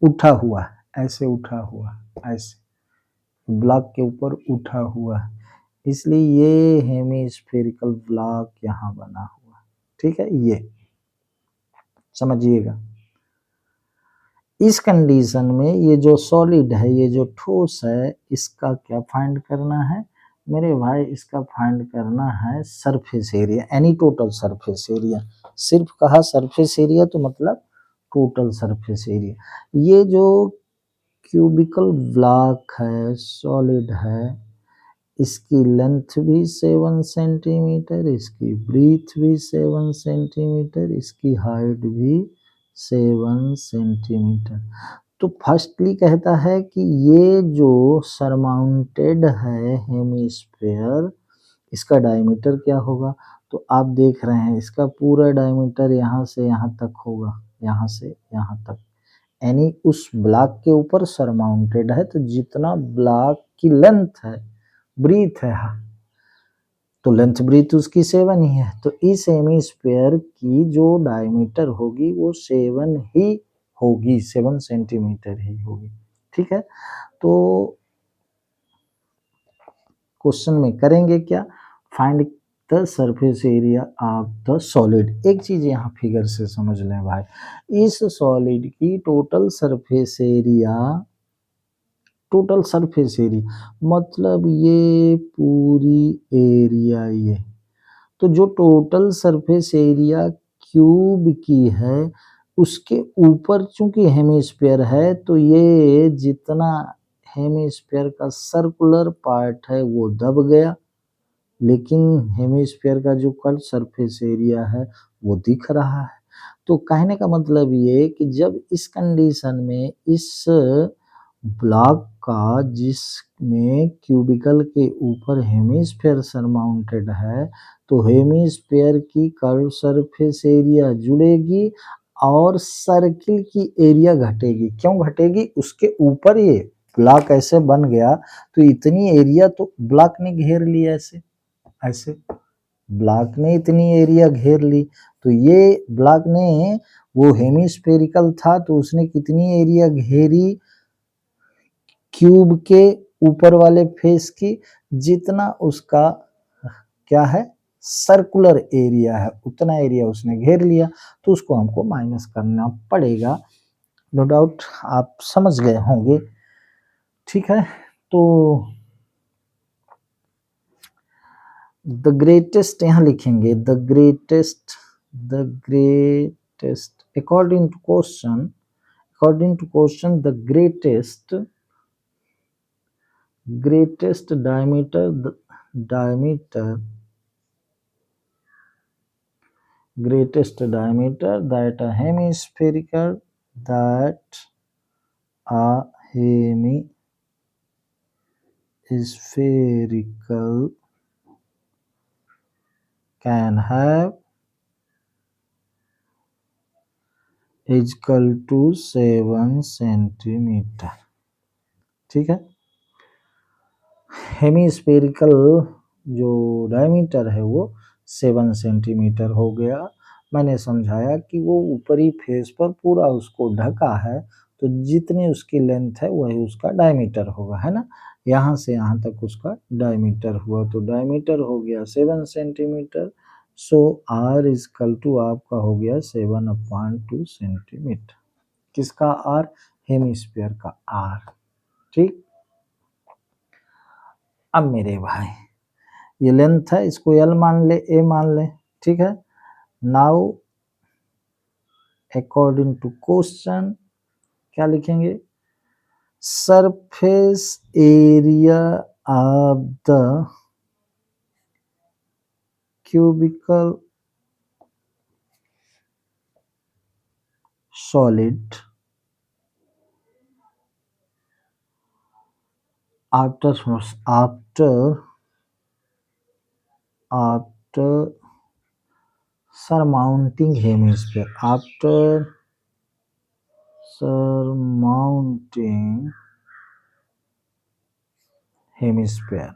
उठा हुआ है, ऐसे उठा हुआ है, ऐसे ब्लॉक के ऊपर उठा हुआ है, इसलिए ये हेमिस्फेरिकल ब्लॉक यहाँ बना हुआ है। ठीक है, ये समझिएगा। इस कंडीशन में ये जो सॉलिड है, ये जो ठोस है, इसका क्या फाइंड करना है मेरे भाई, इसका फाइंड करना है surface area, any total surface area. सिर्फ कहा सरफेस एरिया तो मतलब टोटल सरफेस एरिया। ये जो क्यूबिकल ब्लॉक है, सॉलिड है, इसकी लेंथ भी 7 सेंटीमीटर, इसकी ब्रीथ भी 7 सेंटीमीटर, इसकी हाइट भी 7 सेंटीमीटर। तो फर्स्टली कहता है कि ये जो सरमाउंटेड है हेमिस्फीयर, इसका डायमीटर क्या होगा, तो आप देख रहे हैं इसका पूरा डायमीटर यहाँ से यहाँ तक होगा, यहाँ से यहाँ तक, यानी उस ब्लॉक के ऊपर सरमाउंटेड है, तो जितना ब्लॉक की लेंथ है, ब्रीथ है, तो लेंथ ब्रीथ उसकी 7 ही है, तो इस हेमिस्फीयर की जो डायमीटर होगी वो 7 ही होगी, 7 सेंटीमीटर ही होगी। ठीक है, तो क्वेश्चन में करेंगे क्या, find the surface area of the solid. एक चीज यहाँ फिगर से समझ लें भाई, इस सॉलिड की total surface area, total surface area मतलब ये पूरी एरिया, ये तो जो टोटल सरफेस एरिया क्यूब की है, उसके ऊपर चूंकि हेमिस्फीयर है, तो ये जितना हेमिस्फीयर का सर्कुलर पार्ट है वो दब गया, लेकिन हेमिस्फीयर का जो कट सरफेस एरिया है वो दिख रहा है। तो कहने का मतलब ये कि जब इस कंडीशन में इस ब्लॉक का, जिसमें क्यूबिकल के ऊपर हेमिस्फीयर सरमाउंटेड है, तो हेमिस्फीयर की कर्व सरफेस एरिया जुड़ेगी और सर्किल की एरिया घटेगी। क्यों घटेगी, उसके ऊपर ये ब्लॉक ऐसे बन गया, तो इतनी एरिया तो ब्लॉक ने घेर ली, ऐसे ऐसे ब्लॉक ने इतनी एरिया घेर ली, तो ये ब्लॉक ने, वो हेमिस्फेरिकल था तो उसने कितनी एरिया घेरी, क्यूब के ऊपर वाले फेस की जितना उसका क्या है सर्कुलर एरिया है उतना एरिया उसने घेर लिया, तो उसको हमको माइनस करना पड़ेगा। नो डाउट आप समझ गए होंगे। ठीक है, तो द ग्रेटेस्ट यहाँ लिखेंगे, the greatest according to question the greatest diameter that a hemispherical can have is equal to 7 centimetre. ठीक है, हेमीस्फेरिकल जो डायमीटर है वो 7 सेंटीमीटर हो गया। मैंने समझाया कि वो ऊपरी फेस पर पूरा उसको ढका है, तो जितनी उसकी लेंथ है वही उसका डायमीटर होगा, है ना। यहाँ से यहाँ तक उसका डायमीटर हुआ, तो डायमीटर हो गया 7 centimetre. So r is equal to आपका हो गया 7/2 सेंटीमीटर। किसका आर? हेमीस्फीयर का आर। ठीक, अब मेरे भाई ये लेंथ है, इसको एल मान ले, ए मान ले। ठीक है, नाउ अकॉर्डिंग टू क्वेश्चन क्या लिखेंगे? Surface area of the cubical solid after surmounting hemisphere,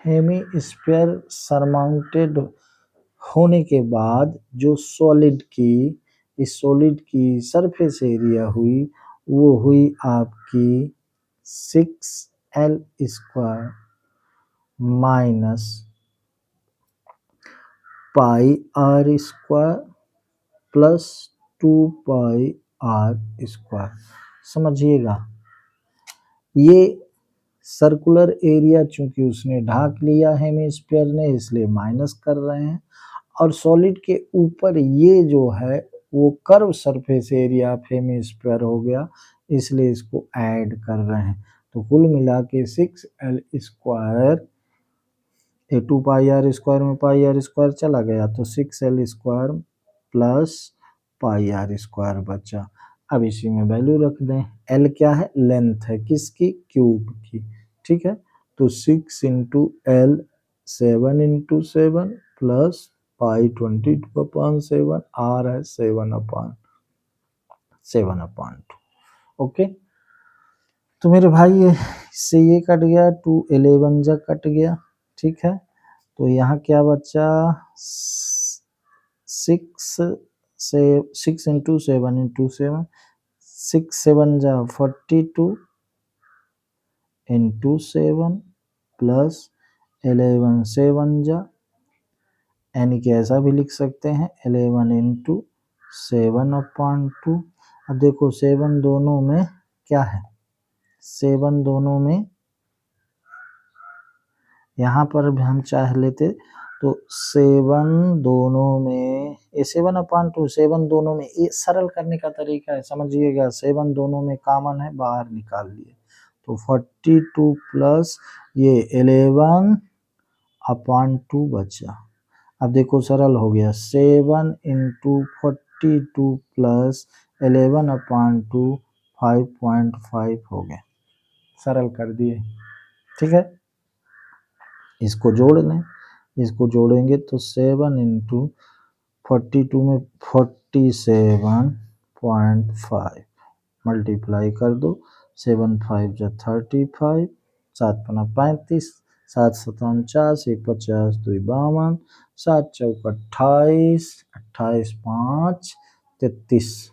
hemisphere surmounted होने के बाद जो सॉलिड की, इस सॉलिड की सरफेस एरिया हुई वो हुई आपकी 6L square minus pi are square plus 2 pi are square. समझिएगा, ये सर्कुलर एरिया चूंकि उसने ढाक लिया हेमीस्फीयर ने, इसलिए माइनस कर रहे हैं, और सॉलिड के ऊपर ये जो है वो curve surface area of hemisphere हो गया, इसलिए इसको ऐड कर रहे हैं। तो कुल मिला के 6L square, 2 pi are square में पाई आर स्क्वायर चला गया, तो 6L square plus pi are square बचा। अब इसी में वैल्यू रख दें। L क्या है? लेंथ है, किसकी? क्यूब की। ठीक है, तो 6 into l 7 into 7 plus pi 22/7, r है 7/2। ओके, तो मेरे भाई इससे ये कट गया, 2 11 जा कट गया। ठीक है, तो यहाँ क्या बचा? 6 इंटू 7 इंटू 7, 6 7 जा 42 इंटू 7 प्लस 11 7 जा, यानी कि ऐसा भी लिख सकते हैं 11 इंटू 7/2। अब देखो 7 दोनों में क्या है? 7 दोनों में, यहाँ पर भी हम चाह लेते तो 7 दोनों में, ये 7/2, 7 दोनों में, ये सरल करने का तरीका है, समझिएगा। 7 दोनों में कॉमन है, बाहर निकाल लिए, तो 42 प्लस ये 11/2 बचा। अब देखो सरल हो गया, 7 इंटू 42 प्लस 11/2 5.5 हो गया, सरल कर दिए। ठीक है, इसको जोड़ लें, इसको जोड़ेंगे तो 7 इंटू 42 में 47.5 मल्टीप्लाई कर दो, 7 5 जा 35, 7 पना 35, 7 7 49, 1 50, 2 52, 7 चौक 28, 28 5 33।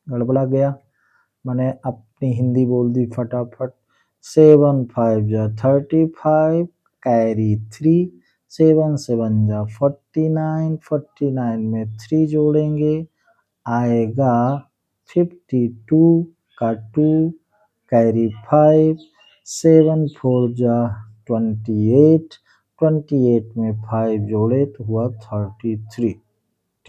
गड़बड़ा गया, मैंने अपनी हिंदी बोल दी फटाफट। 7 5 जा 35, कैरी 3, 7 7 जा 49, 49 में 3 जोड़ेंगे आएगा 52 का 2, कैरी 5, 7 4 जा 28, 28 में 5 जोड़े तो हुआ 33।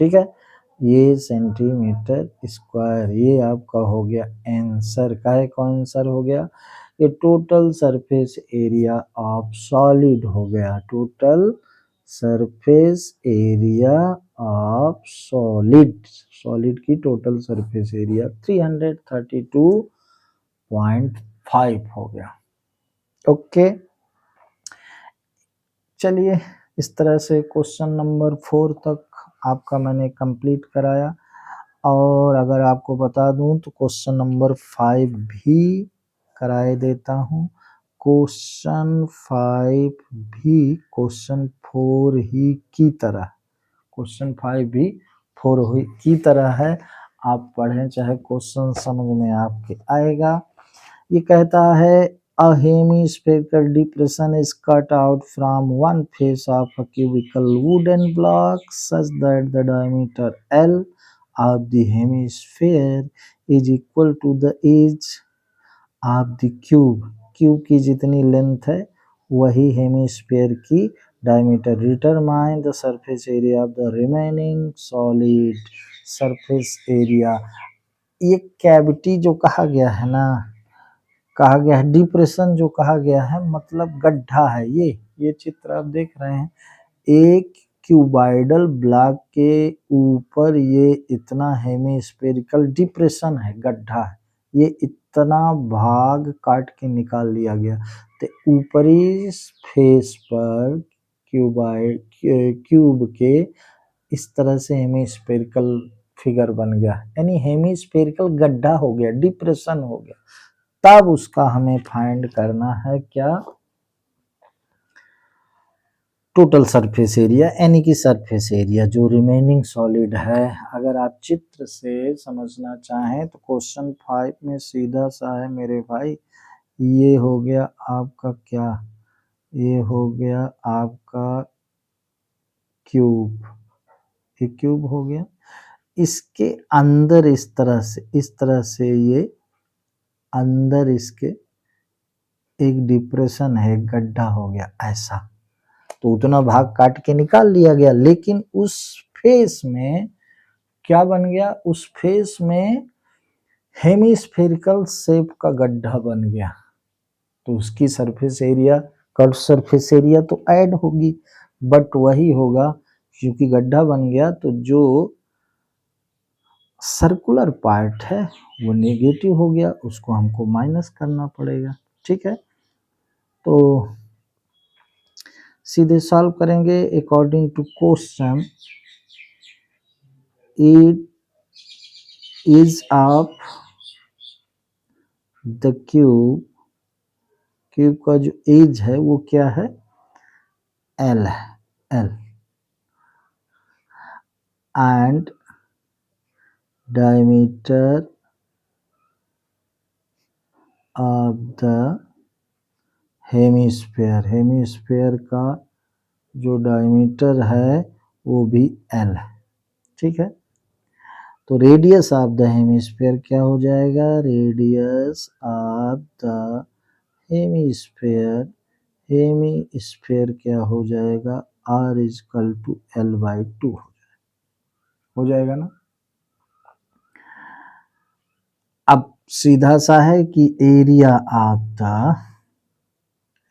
ठीक है, ये सेंटीमीटर स्क्वायर, ये आपका हो गया आंसर। काहे का आंसर हो गया? ये total surface area of solid हो गया, total surface area of solid, solid की टोटल सरफेस एरिया 332.5 हो गया। ओके, चलिए इस तरह से क्वेश्चन नंबर 4 तक आपका मैंने कंप्लीट कराया। और अगर आपको बता दूं तो क्वेश्चन नंबर 5 भी कराए देता हूं। क्वेश्चन 5 भी क्वेश्चन 4 ही की तरह, क्वेश्चन 5 भी 4 ही की तरह है। आप पढ़ें चाहे क्वेश्चन समझ में आपके आएगा। ये कहता है a hemispherical depression is cut out from one face of a cubical wooden block such that the diameter L of the hemisphere is equal to the edge of the cube। Cube की जितनी length है वही hemisphere की diameter. Determine the surface area of the remaining solid, surface area. ये cavity जो कहा गया है ना, कहा गया है डिप्रेशन जो कहा गया है मतलब गड्ढा है। ये चित्र आप देख रहे हैं, एक क्यूबाइडल ब्लॉक के ऊपर ये इतना हेमिस्फेरिकल डिप्रेशन है, गड्ढा है, ये इतना भाग काट के निकाल लिया गया। तो ऊपरी फेस पर क्यूब के इस तरह से हेमिस्फेरिकल फिगर बन गया, यानी हेमिस्फेरिकल गड्ढा हो गया, डिप्रेशन हो गया। तब उसका हमें फाइंड करना है क्या? टोटल सरफेस एरिया, यानी कि सरफेस एरिया जो रिमेनिंग सॉलिड है। अगर आप चित्र से समझना चाहें तो क्वेश्चन 5 में सीधा सा है मेरे भाई, ये हो गया आपका क्या, ये हो गया आपका क्यूब, ये क्यूब हो गया। इसके अंदर इस तरह से ये अंदर इसके एक डिप्रेशन है, गड्ढा हो गया ऐसा। तो उतना भाग काट के निकाल लिया गया, लेकिन उस फेस में क्या बन गया? उस फेस में हेमिस्फेरिकल शेप का गड्ढा बन गया। तो उसकी surface area, curve surface area तो ऐड होगी, बट वही होगा क्योंकि गड्ढा बन गया तो जो सर्कुलर पार्ट है वो नेगेटिव हो गया, उसको हमको माइनस करना पड़ेगा। ठीक है, तो सीधे सॉल्व करेंगे according to question. It is of the cube, cube का जो एज है वो क्या है? एल है, l. And diameter of the hemisphere, hemisphere का जो डायमीटर है वो भी एल है। ठीक है, तो रेडियस ऑफ द हेमिस्फीयर क्या हो जाएगा? Radius of the hemisphere, hemisphere क्या हो जाएगा? R इजकल टू L/2 हो जाएगा ना। अब सीधा सा है कि area of the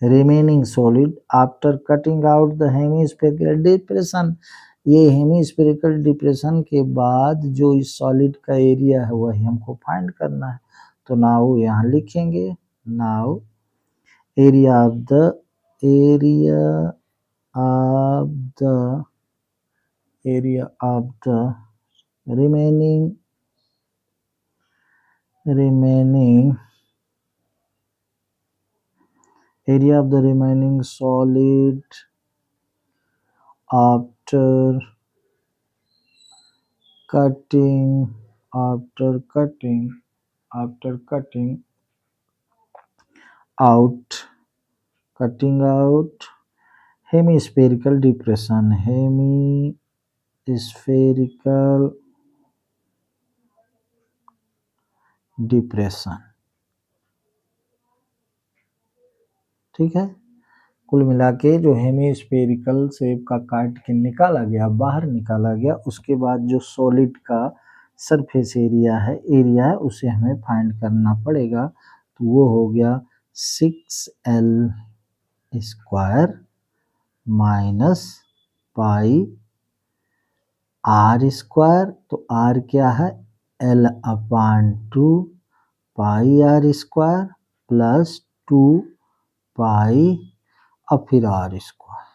remaining solid after cutting out the hemispherical depression, ये हेमिस्फेरिकल डिप्रेशन के बाद जो इस सॉलिड का एरिया है वही हमको फाइंड करना है। तो नाउ यहाँ लिखेंगे, now area of the remaining area of the remaining solid after cutting after cutting out hemispherical depression, ठीक है। कुल मिला के जो हेमिस्फेरिकल शेप का काट के निकाला गया, बाहर निकाला गया, उसके बाद जो सॉलिड का सरफेस एरिया है उसे हमें फाइंड करना पड़ेगा। तो वो हो गया 6L स्क्वायर माइनस पाई R स्क्वायर। तो R क्या है, L/2 पाई R स्क्वायर प्लस 2 पाई और फिर R स्क्वायर,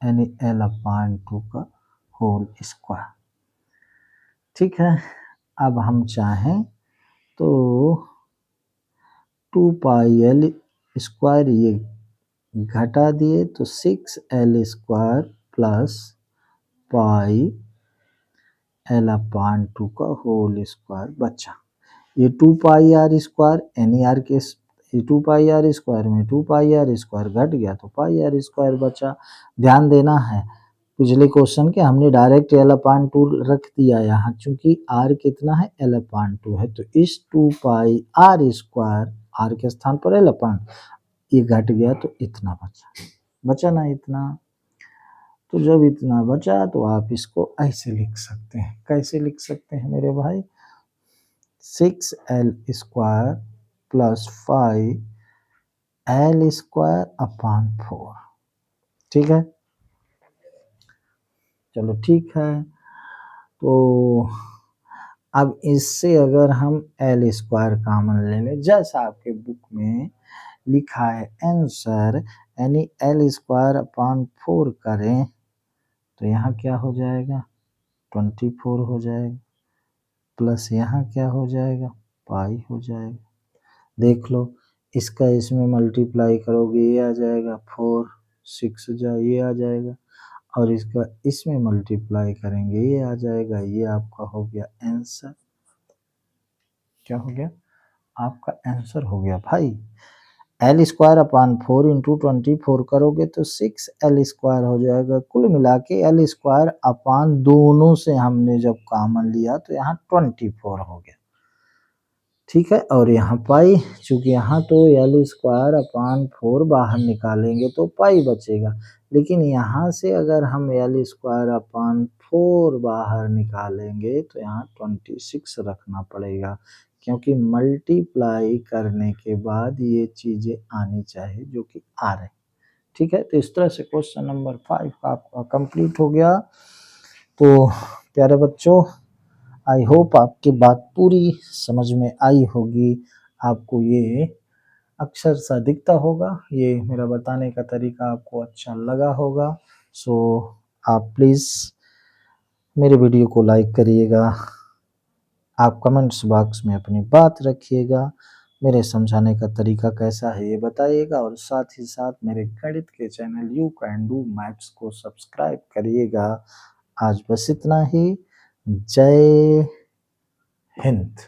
यानी L/2 का होल स्क्वायर, ठीक है। अब हम चाहें तो 2 पाई L स्क्वायर ये घटा दिए तो 6L स्क्वायर प्लस पाई L/2 का होल स्क्वायर बचा। ये 2 पाई R स्क्वायर यानी R के 2 पाई R स्क्वायर में 2 पाई R स्क्वायर घट गया तो पाई R स्क्वायर बचा। ध्यान देना है पिछले क्वेश्चन के हमने डायरेक्ट L/2 रख दिया यहाँ, चूंकि R कितना है L/2 है, तो इस 2 पाई R स्क्वायर R के स्थान पर L/2 ये घट गया तो इतना बचा ना इतना। तो जब इतना बचा तो आप इसको ऐसे लिख सकते हैं, कैसे लिख सकते हैं मेरे भाई, 6L square plus 5L square upon 4, ठीक है। चलो ठीक है, तो अब इससे अगर हम L स्क्वायर कॉमन ले लें, जैसा आपके बुक में लिखा है आंसर, यानी L स्क्वायर अपॉन 4 करें तो यहाँ क्या हो जाएगा 24 हो जाएगा, प्लस यहाँ क्या हो जाएगा पाई हो जाएगा। देख लो इसका इसमें मल्टीप्लाई करोगे ये आ जाएगा 4, 6 ये आ जाएगा, और इसका इसमें मल्टीप्लाई करेंगे ये आ जाएगा। ये आपका हो गया आंसर, क्या हो गया आपका आंसर हो गया भाई। L स्क्वायर अपॉन 4 इंटू 24 करोगे तो 6L स्क्वायर हो जाएगा। कुल मिला के L स्क्वायर अपॉन दोनों से हमने जब कॉमन लिया तो यहाँ 24 हो गया, ठीक है। और यहाँ पाई, चूंकि यहाँ तो L स्क्वायर अपॉन 4 बाहर निकालेंगे तो पाई बचेगा, लेकिन यहाँ से अगर हम L स्क्वायर अपॉन 4 बाहर निकालेंगे तो यहाँ 26 रखना पड़ेगा, क्योंकि मल्टीप्लाई करने के बाद ये चीजें आनी चाहिए जो कि आ रहे, ठीक है। तो इस तरह से क्वेश्चन नंबर 5 आपका कंप्लीट हो गया। तो प्यारे बच्चों, आई होप आपकी बात पूरी समझ में आई होगी, आपको ये अक्षर सा दिखता होगा, ये मेरा बताने का तरीका आपको अच्छा लगा होगा। सो आप प्लीज़ मेरे वीडियो को लाइक करिएगा, आप कमेंट्स बॉक्स में अपनी बात रखिएगा, मेरे समझाने का तरीका कैसा है ये बताइएगा, और साथ ही साथ मेरे गणित के channel you can do maths को सब्सक्राइब करिएगा। आज बस इतना ही। जय हिंद।